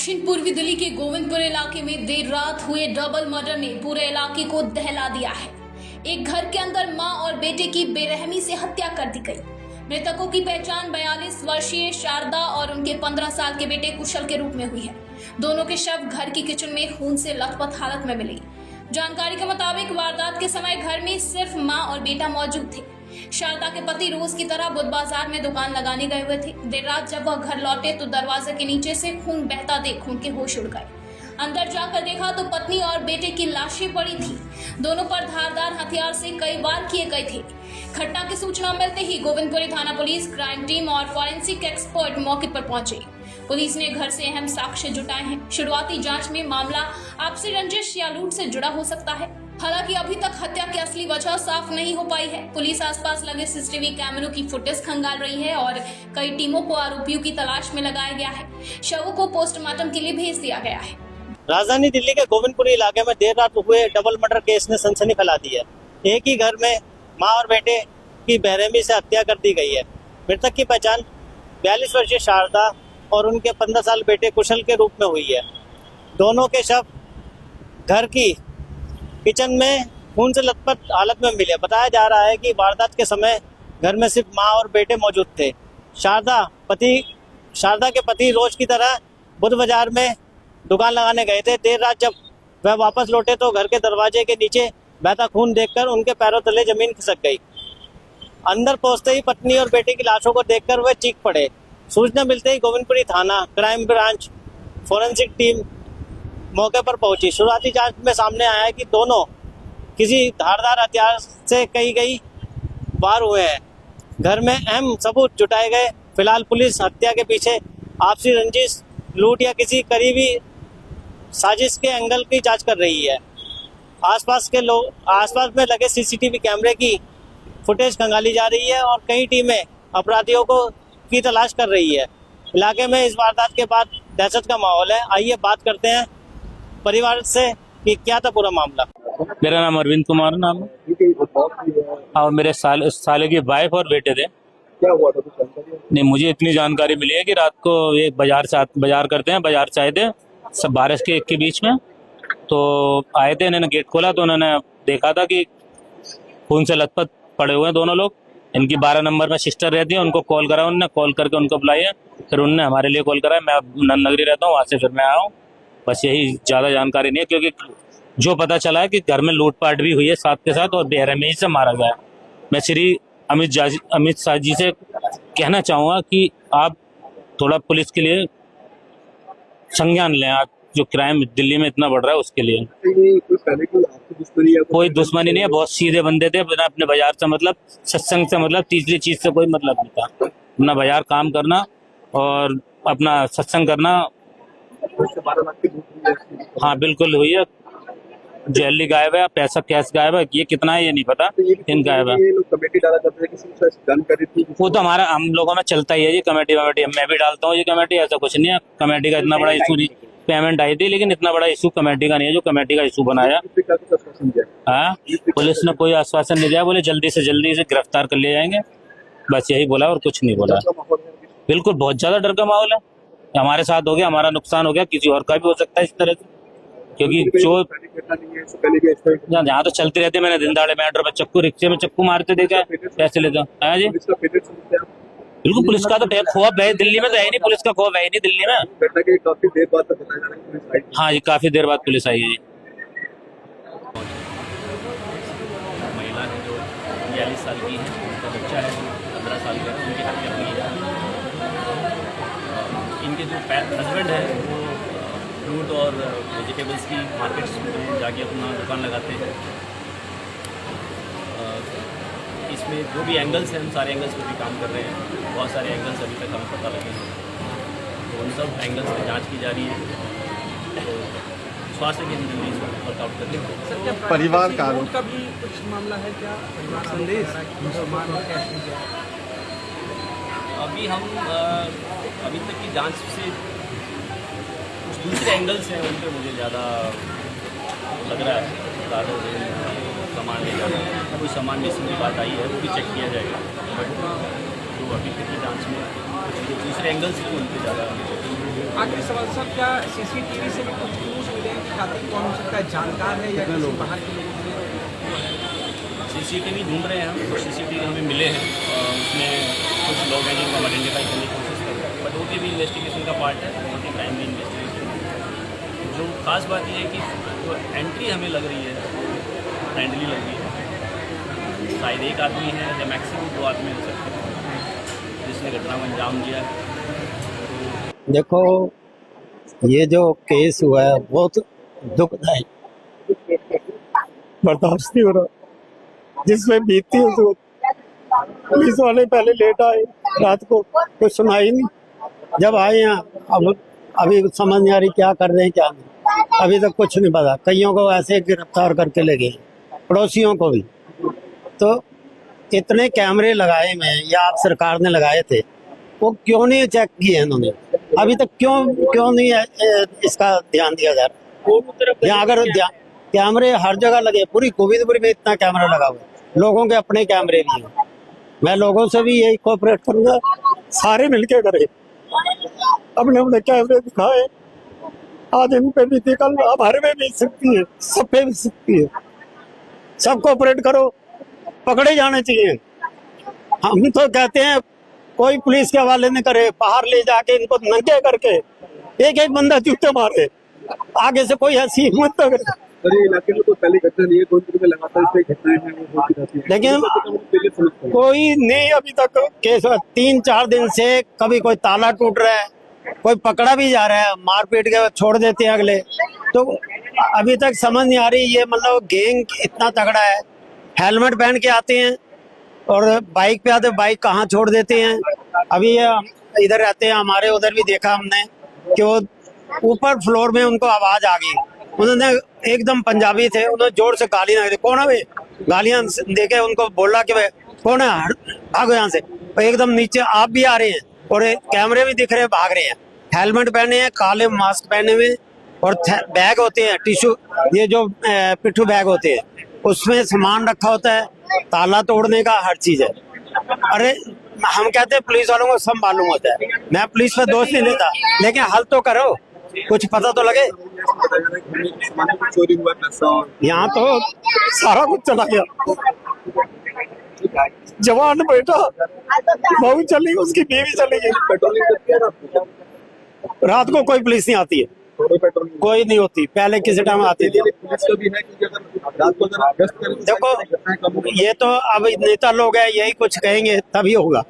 दक्षिण पूर्वी दिल्ली के गोविंदपुर इलाके में देर रात हुए डबल मर्डर ने पूरे इलाके को दहला दिया है। एक घर के अंदर मां और बेटे की बेरहमी से हत्या कर दी गई। मृतकों की पहचान 42 वर्षीय शारदा और उनके 15 साल के बेटे कुशल के रूप में हुई है। दोनों के शव घर की किचन में खून से लथपथ हालत में मिले। जानकारी के मुताबिक वारदात के समय घर में सिर्फ मां और बेटा मौजूद थे। शारदा के पति रोज की तरह बुध बाजार में दुकान लगाने गए हुए थे। देर रात जब वह घर लौटे तो दरवाजे के नीचे से खून बहता देख उनके होश उड़ गए। अंदर जाकर देखा तो पत्नी और बेटे की लाशें पड़ी थी। दोनों पर धारदार हथियार से कई वार किए गए थे। घटना की सूचना मिलते ही गोविंदपुरी थाना पुलिस, क्राइम टीम और फॉरेंसिक एक्सपर्ट मौके पर पहुंचे। पुलिस ने घर से अहम साक्ष्य जुटाए हैं। शुरुआती जांच में मामला आपसी रंजिश या लूट से जुड़ा हो सकता है। हालांकि अभी तक हत्या की असली वजह साफ नहीं हो पाई है। पुलिस आसपास लगे सीसीटीवी कैमरों की फुटेज खंगाल रही है और कई टीमों को आरोपियों की तलाश में लगाया गया है। शवों को पोस्टमार्टम के लिए भेज दिया गया है। राजधानी दिल्ली के गोविंदपुरी इलाके में देर रात हुए डबल मर्डर केस ने सनसनी फैला दी है। एक ही घर में मां और बेटे की बेरहमी से हत्या कर दी गई है। मृतक की पहचान 42 वर्षीय शारदा और उनके 15 साल बेटे कुशल के रूप में हुई है। दोनों के शव घर की किचन में खून से लथपथ हालत में मिले। बताया जा रहा है कि वारदात के समय घर में सिर्फ मां और बेटे मौजूद थे। शारदा के पति रोज की तरह बुध बाजार में दुकान लगाने गए थे। देर रात जब वह वापस लौटे तो घर के दरवाजे के नीचे बहता खून देखकर उनके पैरों तले जमीन खिसक गई। अंदर पहुंचते ही पत्नी और बेटे की लाशों को देखकर वह चीख पड़े। सूचना मिलते ही गोविंदपुरी थाना, क्राइम ब्रांच, फॉरेंसिक टीम मौके पर पहुंची। शुरुआती जांच में सामने आया है कि दोनों किसी धारदार हथियार से कई वार हुए हैं। घर में अहम सबूत जुटाए गए। फिलहाल पुलिस हत्या के पीछे आपसी रंजिश, लूट या किसी करीबी साजिश के एंगल की जांच कर रही है। आसपास में लगे सीसीटीवी कैमरे की फुटेज खंगाली जा रही है और कई टीमें अपराधियों की तलाश कर रही है। इलाके में इस वारदात के बाद दहशत का माहौल है। आइए बात करते हैं परिवार से कि क्या था पूरा मामला। मेरा नाम अरविंद कुमार नाम है और मेरे साले की वाइफ और बेटे थे। क्या हुआ था, कुछ जानकारी? नहीं, मुझे इतनी जानकारी मिली है कि रात को एक बाजार करते हैं, बाजार से आए थे सब 12 के 1 के बीच में। तो आए थे, इन्होंने गेट खोला तो उन्होंने देखा था कि खून से लथपथ पड़े हुए हैं दोनों लोग। इनकी 12 नंबर में सिस्टर रहती है, उनको कॉल करा, उन्होंने कॉल करके उनको बुलाया। फिर उन्होंने हमारे लिए कॉल करा। मैं नंदनगरी रहता हूँ, वहाँ से फिर मैं आया हूँ। बस यही, ज़्यादा जानकारी नहीं है, क्योंकि जो पता चला है कि घर में लूटपाट भी हुई है साथ के साथ और बेरहमी से मारा गया है। मैं श्री अमित शाह जी से कहना चाहूँगा कि आप थोड़ा पुलिस के लिए संज्ञान लें। आप जो क्राइम दिल्ली में इतना बढ़ रहा है उसके लिए कोई दुश्मनी नहीं है। बहुत सीधे बंदे थे, बिना अपने बाजार से मतलब, सत्संग से मतलब, तीसरी चीज से कोई मतलब नहीं था। अपना बाजार काम करना और अपना सत्संग करना। हाँ बिल्कुल हुई है। ज्वेलरी गायब है, पैसा कैश गायब है, ये कितना है ये नहीं पता, इन गायब है। वो तो हम लोगों में चलता ही है ये कमेटी वमेटी। मैं भी डालता हूँ ये कमेटी, ऐसा कुछ नहीं है। कमेटी का इतना बड़ा इशू नहीं, पेमेंट आई थी लेकिन इतना बड़ा इशू कमेटी का नहीं है जो कमेटी का इशू बनाया। हाँ, पुलिस ने कोई आश्वासन नहीं दिया, बोले जल्दी से गिरफ्तार कर लिए जाएंगे, बस यही बोला और कुछ नहीं बोला। बिल्कुल बहुत ज्यादा डर का माहौल है। हमारे साथ हो गया, हमारा नुकसान हो गया, किसी और का भी हो सकता है इस तरह से, क्योंकि जो यहाँ तो चलती रहती है। मैंने दिन दहाड़े मेट्रो में रिक्शे में चक्कू मारते देखा, पैसे लेते हैं जी। बिल्कुल, पुलिस का तो खौफ है दिल्ली में, तो है नहीं, पुलिस का खौफ है ही नहीं दिल्ली में। काफी देर बाद बताया जा रहा है पुलिस आई। हाँ जी, काफी देर बाद पुलिस आई है जी। महिला है जो 42 साल की है, उनका बच्चा है 15 साल का, उनकी हत्या हुई है। इनके जो हस्बैंड है वो फ्रूट और वेजिटेबल्स की मार्केट्स में जाके अपना दुकान लगाते हैं। इसमें जो भी एंगल्स हैं, हम सारे एंगल्स पर भी काम कर रहे हैं। बहुत सारे एंगल्स अभी तक हमें पता लगे हैं, तो उन सब एंगल्स पर जांच की जा रही है। तो स्वास्थ्य केंद्र में इसको वर्कआउट कर लेंगे। परिवार का भी कुछ मामला है क्या? परिवार संदेश अभी हम अभी तक की जांच से कुछ दूसरे एंगल्स हैं, उन पर मुझे ज़्यादा लग रहा है। सामान ले जाना, अभी सामान बेचने की बात आई है, वो भी चेक किया जाएगा। बट जो अभी तक की जांच में जो दूसरे एंगल से उन पर ज़्यादा। आखिरी सवाल सर, क्या सीसीटीवी से भी कुछ क्लूज मिले हैं कि कातिल कौन हो सकता है, जानकार है या किसी बाहर के लोगों से? सीसीटीवी ढूंढ रहे हैं हम, सीसीटीवी हमें मिले हैं और उसमें कुछ लोग हैं जिनको हम आइडेंटिफाई करने की कोशिश कर रहे हैं, बट वो भी इन्वेस्टिगेशन का पार्ट है, बहुत ही प्राइमरी इन्वेस्टिगेशन। जो खास बात यह है कि जो एंट्री हमें लग रही है फ्रेंडली लग रही है, शायद एक आदमी है या मैक्सिमम 2 आदमी हो सकते हैं जिसने घटना को अंजाम दिया है। देखो, ये जो केस हुआ है बहुत दुखदायी, बर्दाश्त नहीं हो रहा। जिसमें बीती है तो पुलिस वाले पहले लेट आए, रात को कुछ सुनाई नहीं। जब आए हैं अभी समझ नहीं आ रही क्या कर रहे हैं क्या नहीं, अभी तक कुछ नहीं पता। कईयों को ऐसे गिरफ्तार करके ले गए, पड़ोसियों को भी। तो इतने कैमरे लगाए में या आप सरकार ने लगाए थे, वो क्यों नहीं चेक किए इन्होंने अभी तक? क्यों नहीं इसका ध्यान दिया जा रहा? यहाँ अगर कैमरे हर जगह लगे, पूरी गोविंदपुर में इतना कैमरा लगा हुआ है, लोगों के अपने कैमरे भी हैं। मैं लोगों से भी यही कोऑपरेट करूंगा, सारे मिलके करें, अपने अपने कैमरे दिखाए। आज इन पे भी थी, कल हमारे में भी सकती है, सब पे भी सकती है। सब कोऑपरेट करो, पकड़े जाने चाहिए। हम तो कहते हैं कोई पुलिस के हवाले न करे, बाहर ले जाके इनको नंगे करके एक एक बंदा जूते मारे, आगे से कोई ऐसी हिम्मत न करे। ये इलाके में तो पहली घटना नहीं है, गोविंदपुर में लगातार इस तरह घटनाएं हैं वो होती रहती हैं। लेकिन कोई नहीं अभी तक केस। 3-4 दिन से कभी कोई ताला टूट रहा है, कोई पकड़ा भी जा रहा है, मारपीट के छोड़ देते हैं अगले। तो अभी तक समझ नहीं आ रही, ये मतलब गैंग इतना तगड़ा है। हेलमेट पहन के आते हैं और बाइक पे आते, बाइक कहाँ छोड़ देते हैं। अभी ये इधर रहते हैं, हमारे उधर भी देखा हमने कि वो ऊपर फ्लोर में उनको आवाज आ गई। उन्होंने एकदम पंजाबी थे, उन्होंने जोर से गालियां दी, कौन है वे? गालियां देके उनको बोला कि कौन है, भागो यहाँ से। एकदम नीचे आप भी आ रहे हैं और कैमरे भी दिख रहे हैं, भाग रहे हैं। हेलमेट पहने हैं, काले मास्क पहने हुए, और बैग होते हैं टिश्यू, ये जो पिट्ठू बैग होते हैं, उसमें सामान रखा होता है, ताला तोड़ने का हर चीज है। अरे हम कहते हैं पुलिस वालों को सब मालूम होता है, मैं पुलिस पर दोष नहीं लेता, लेकिन हल तो करो, कुछ पता तो लगे। चोरी हुआ, पैसा, यहाँ तो सारा कुछ चला गया। जवान बेटा, बहू चली, उसकी बीवी चली गई। पेट्रोलिंग करती है ना रात को कोई पुलिस नहीं आती है, पेट्रोलिंग कोई नहीं होती, पहले किसी टाइम आती थी। पुलिस का भी है कि अगर रात को अगर गश्त करें तो देखो, घटनाएं कम होंगी। ये तो अब नेता लोग हैं, यही कुछ कहेंगे तभी होगा।